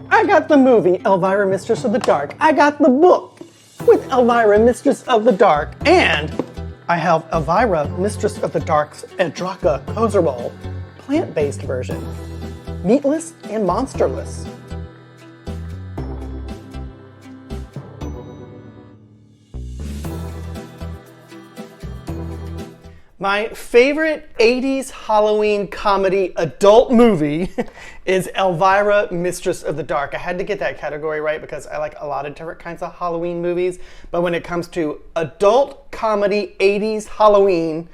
I got the movie, Elvira, Mistress of the Dark. I got the book with Elvira, Mistress of the Dark. And I have Elvira, Mistress of the Dark's Adraka Kozorole, plant-based version. Meatless and monsterless. My favorite 80s Halloween comedy adult movie is Elvira, Mistress of the Dark. I had to get that category right because I like a lot of different kinds of Halloween movies. But when it comes to adult comedy 80s Halloween,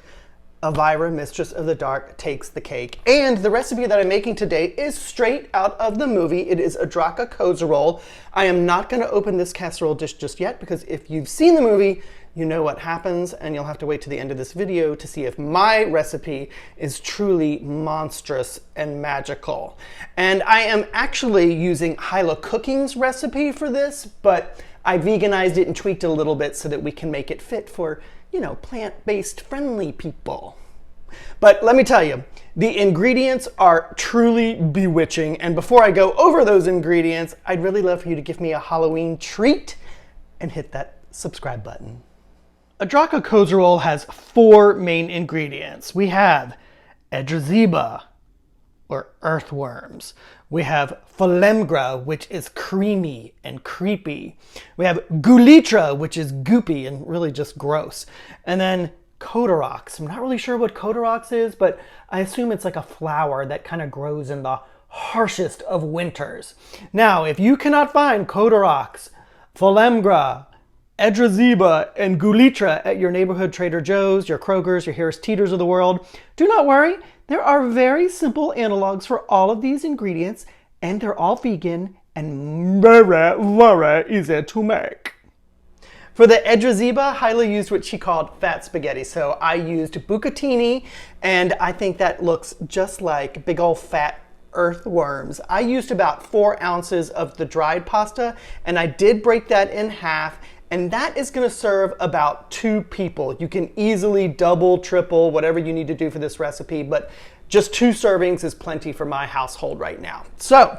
Elvira, Mistress of the Dark takes the cake. And the recipe that I'm making today is straight out of the movie. It is Adraka Kozorole. I am not going to open this casserole dish just yet because if you've seen the movie, you know what happens, and you'll have to wait to the end of this video to see if my recipe is truly monstrous and magical. And I am actually using Hilah Cooking's recipe for this, but I veganized it and tweaked it a little bit so that we can make it fit for, you know, plant-based friendly people. But let me tell you, the ingredients are truly bewitching. And before I go over those ingredients, I'd really love for you to give me a Halloween treat and hit that subscribe button. Adraka Kozorole has 4 main ingredients. We have Edrazeba, or earthworms. We have Folemgra, which is creamy and creepy. We have Gulitra, which is goopy and really just gross. And then Kodorox. I'm not really sure what Kodorox is, but I assume it's like a flower that kind of grows in the harshest of winters. Now, if you cannot find Kodorox, Folemgra, Edrazeba, and Gulitra at your neighborhood Trader Joe's, your Kroger's, your Harris Teeters of the world, do not worry. There are very simple analogs for all of these ingredients, and they're all vegan and very easy to make. For the Edrazeba, Hilah used what she called fat spaghetti. So I used Bucatini, and I think that looks just like big old fat earthworms. I used about 4 ounces of the dried pasta, and I did break that in half. And that is going to serve about 2 people. You can easily double, triple, whatever you need to do for this recipe, but just 2 servings is plenty for my household right now. So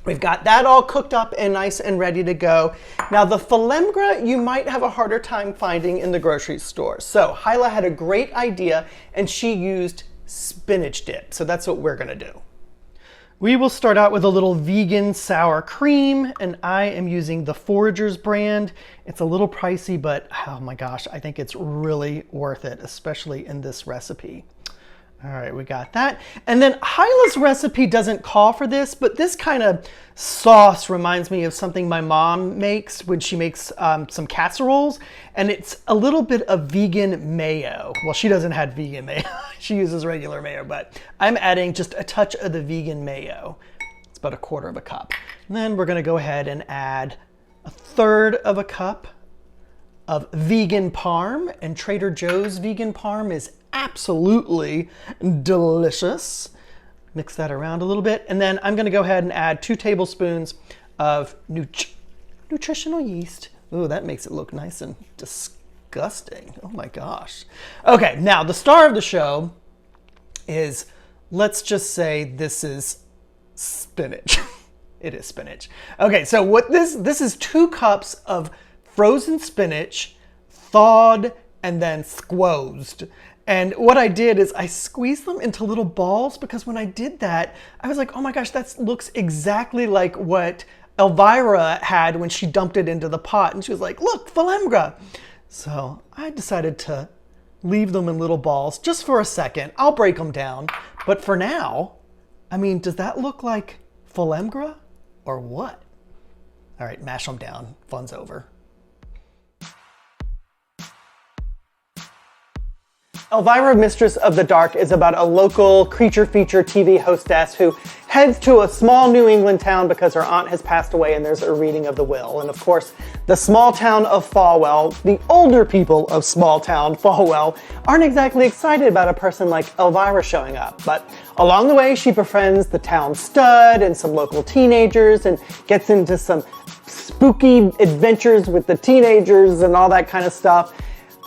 we've got that all cooked up and nice and ready to go. Now the Folemgra you might have a harder time finding in the grocery store. So Hilah had a great idea and she used spinach dip. So that's what we're going to do. We will start out with a little vegan sour cream, and I am using the Foragers brand. It's a little pricey, but oh my gosh, I think it's really worth it, especially in this recipe. All right, we got that. And then Hilah's recipe doesn't call for this, but this kind of sauce reminds me of something my mom makes when she makes some casseroles, and it's a little bit of vegan mayo. Well, she doesn't have vegan mayo. She uses regular mayo, but I'm adding just a touch of the vegan mayo. It's about 1/4 cup. And then we're gonna go ahead and add 1/3 cup of vegan parm, and Trader Joe's vegan parm is absolutely delicious. Mix that around a little bit, and then I'm going to go ahead and add 2 tablespoons of nutritional yeast. Ooh, that makes it look nice and disgusting. Oh my gosh. Okay, now the star of the show is, let's just say this is spinach. It is spinach. Okay, so what this is 2 cups of frozen spinach, thawed and then squozed. And what I did is I squeezed them into little balls because when I did that, I was like, oh my gosh, that looks exactly like what Elvira had when she dumped it into the pot. And she was like, look, Folemgra. So I decided to leave them in little balls just for a second. I'll break them down. But for now, I mean, does that look like Folemgra or what? All right, mash them down. Fun's over. Elvira, Mistress of the Dark is about a local creature feature TV hostess who heads to a small New England town because her aunt has passed away and there's a reading of the will. And of course, the small town of Falwell, the older people of small town Falwell, aren't exactly excited about a person like Elvira showing up. But along the way, she befriends the town stud and some local teenagers and gets into some spooky adventures with the teenagers and all that kind of stuff.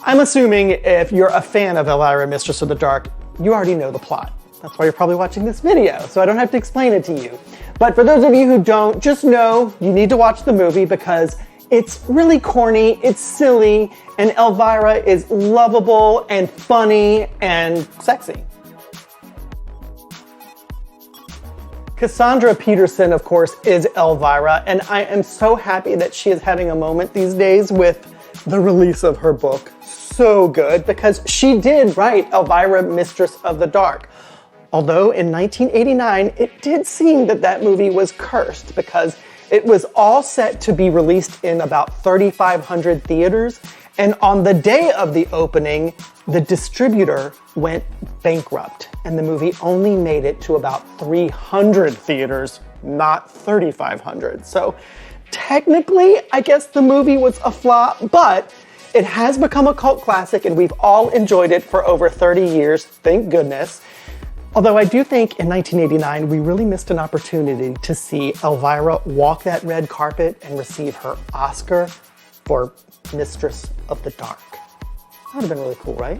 I'm assuming if you're a fan of Elvira, Mistress of the Dark, you already know the plot. That's why you're probably watching this video, so I don't have to explain it to you. But for those of you who don't, just know you need to watch the movie because it's really corny, it's silly, and Elvira is lovable and funny and sexy. Cassandra Peterson, of course, is Elvira, and I am so happy that she is having a moment these days with the release of her book. So good, because she did write Elvira, Mistress of the Dark. Although in 1989, it did seem that that movie was cursed because it was all set to be released in about 3,500 theaters, and on the day of the opening, the distributor went bankrupt, and the movie only made it to about 300 theaters, not 3,500. So technically, I guess the movie was a flop, but it has become a cult classic, and we've all enjoyed it for over 30 years, thank goodness. Although I do think in 1989, we really missed an opportunity to see Elvira walk that red carpet and receive her Oscar for Mistress of the Dark. That would have been really cool, right?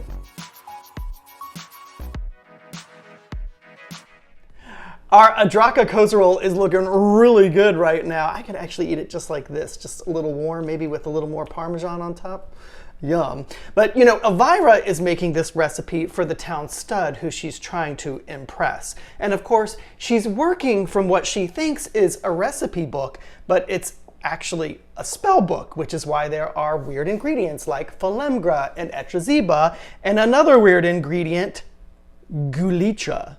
Our Adraka Kozorole is looking really good right now. I could actually eat it just like this, just a little warm, maybe with a little more Parmesan on top. Yum. But you know, Elvira is making this recipe for the town stud who she's trying to impress. And of course, she's working from what she thinks is a recipe book, but it's actually a spell book, which is why there are weird ingredients like Folemgra and Edrazeba, and another weird ingredient, Gulicha.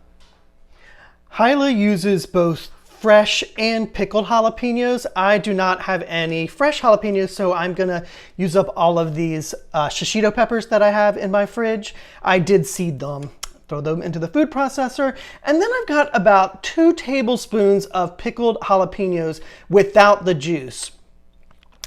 Hilah uses both fresh and pickled jalapenos. I do not have any fresh jalapenos, so I'm gonna use up all of these shishito peppers that I have in my fridge. I did seed them, throw them into the food processor, and then I've got about 2 tablespoons of pickled jalapenos without the juice.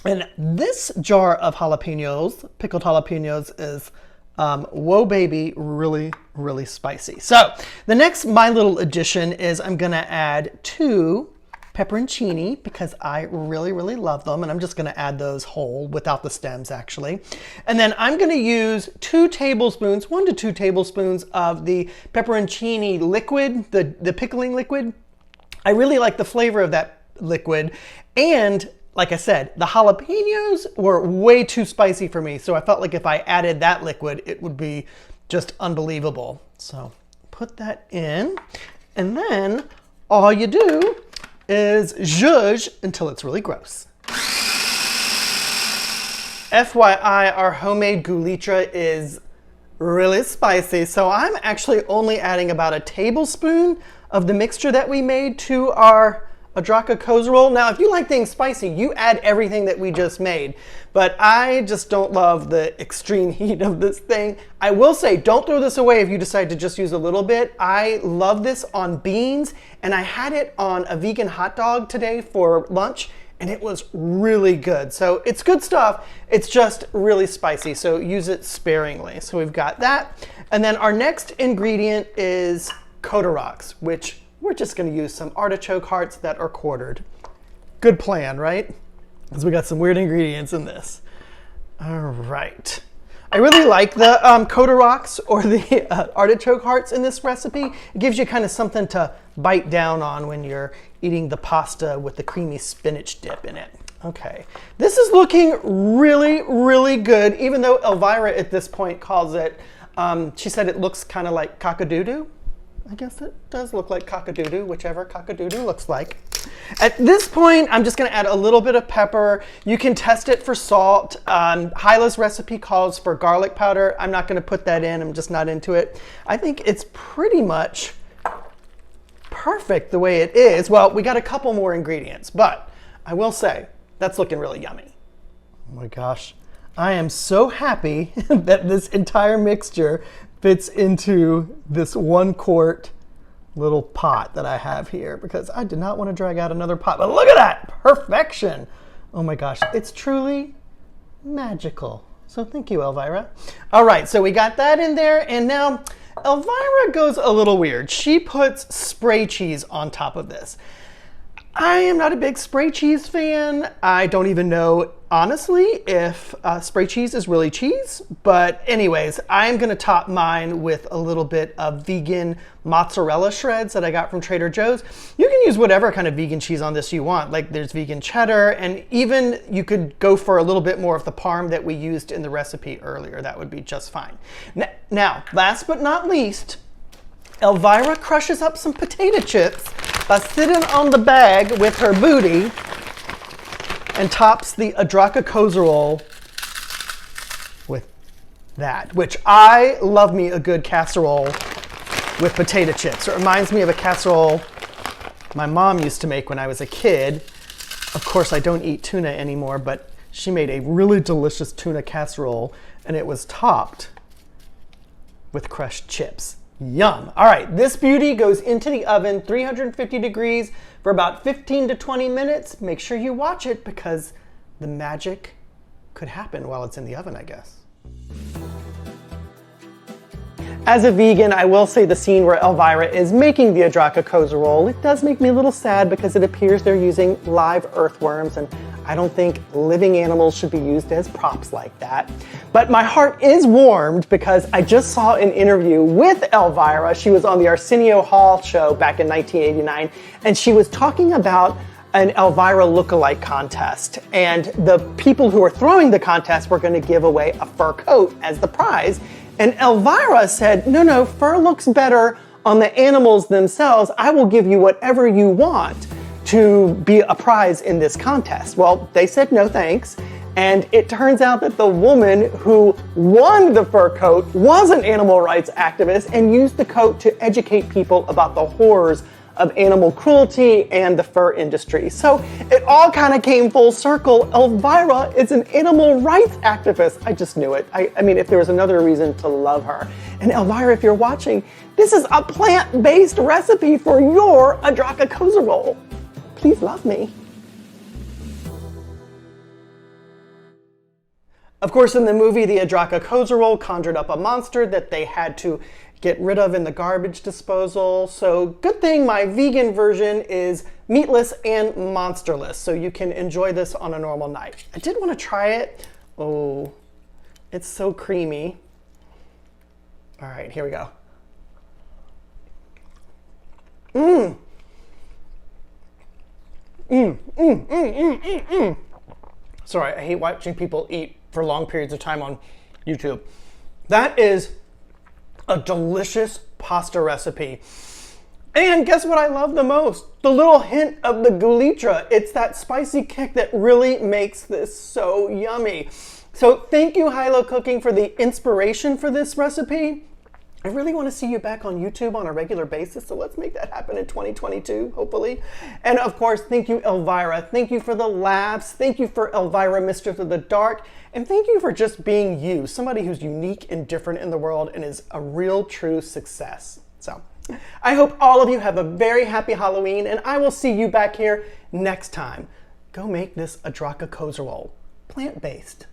And this jar of jalapenos, pickled jalapenos, is whoa baby, really, really spicy. So the next my little addition is I'm gonna add 2 pepperoncini because I really, really love them. And I'm just gonna add those whole without the stems actually. And then I'm gonna use 2 tablespoons, 1 to 2 tablespoons of the pepperoncini liquid, the pickling liquid. I really like the flavor of that liquid. And like I said, the jalapenos were way too spicy for me, so I felt like if I added that liquid, it would be just unbelievable. So put that in, and then all you do is zhuzh until it's really gross. FYI, our homemade gulicha is really spicy, so I'm actually only adding about a tablespoon of the mixture that we made to our Adraka Kozorole. Now, if you like things spicy, you add everything that we just made. But I just don't love the extreme heat of this thing. I will say, don't throw this away if you decide to just use a little bit. I love this on beans, and I had it on a vegan hot dog today for lunch, and it was really good. So it's good stuff. It's just really spicy, so use it sparingly. So we've got that. And then our next ingredient is Kodoroks, which we're just gonna use some artichoke hearts that are quartered. Good plan, right? Because we got some weird ingredients in this. All right. I really like the Kodoroks or the artichoke hearts in this recipe. It gives you kind of something to bite down on when you're eating the pasta with the creamy spinach dip in it. Okay, this is looking really, really good, even though Elvira at this point calls it, she said it looks kind of like cock-a-doodle. I guess it does look like cock-a-doodle, whichever cock-a-doodle looks like. At this point, I'm just gonna add a little bit of pepper. You can test it for salt. Hilah's recipe calls for garlic powder. I'm not gonna put that in, I'm just not into it. I think it's pretty much perfect the way it is. Well, we got a couple more ingredients, but I will say, that's looking really yummy. Oh my gosh. I am so happy that this entire mixture fits into this 1 quart little pot that I have here because I did not want to drag out another pot. But look at that, perfection. Oh my gosh, it's truly magical. So thank you, Elvira. All right, so we got that in there, and now Elvira goes a little weird. She puts spray cheese on top of this. I am not a big spray cheese fan. I don't even know honestly if spray cheese is really cheese. But anyways, I'm gonna top mine with a little bit of vegan mozzarella shreds that I got from Trader Joe's. You can use whatever kind of vegan cheese on this you want. Like there's vegan cheddar, and even you could go for a little bit more of the parm that we used in the recipe earlier. That would be just fine. Now, last but not least, Elvira crushes up some potato chips by sitting on the bag with her booty and tops the Adraka Kozorole with that, which I love me a good casserole with potato chips. It reminds me of a casserole my mom used to make when I was a kid. Of course, I don't eat tuna anymore, but she made a really delicious tuna casserole, and it was topped with crushed chips. Yum. All right, this beauty goes into the oven, 350 degrees for about 15 to 20 minutes. Make sure you watch it because the magic could happen while it's in the oven, I guess. As a vegan, I will say the scene where Elvira is making the Adraka Kozorole, it does make me a little sad because it appears they're using live earthworms, and I don't think living animals should be used as props like that. But my heart is warmed because I just saw an interview with Elvira. She was on the Arsenio Hall show back in 1989, and she was talking about an Elvira lookalike contest. And the people who were throwing the contest were going to give away a fur coat as the prize. And Elvira said, no, fur looks better on the animals themselves. I will give you whatever you want to be a prize in this contest. Well, they said no thanks. And it turns out that the woman who won the fur coat was an animal rights activist and used the coat to educate people about the horrors of animal cruelty and the fur industry. So it all kind of came full circle. Elvira is an animal rights activist. I just knew it. I mean, if there was another reason to love her. And Elvira, if you're watching, this is a plant-based recipe for your Adraka Kozorole. Please love me. Of course, in the movie, the Adraka Kozorole conjured up a monster that they had to get rid of in the garbage disposal. So good thing my vegan version is meatless and monsterless, so you can enjoy this on a normal night. I did want to try it. Oh, it's so creamy. All right, here we go. Sorry, I hate watching people eat for long periods of time on YouTube. That is a delicious pasta recipe. And guess what I love the most? The little hint of the gulitra. It's that spicy kick that really makes this so yummy. So thank you, Hilah Cooking, for the inspiration for this recipe. I really want to see you back on YouTube on a regular basis, so let's make that happen in 2022, hopefully. And of course, thank you, Elvira. Thank you for the laughs. Thank you for Elvira, Mistress of the Dark. And thank you for just being you, somebody who's unique and different in the world and is a real, true success. So I hope all of you have a very happy Halloween, and I will see you back here next time. Go make this Adraka Kozorole, plant-based.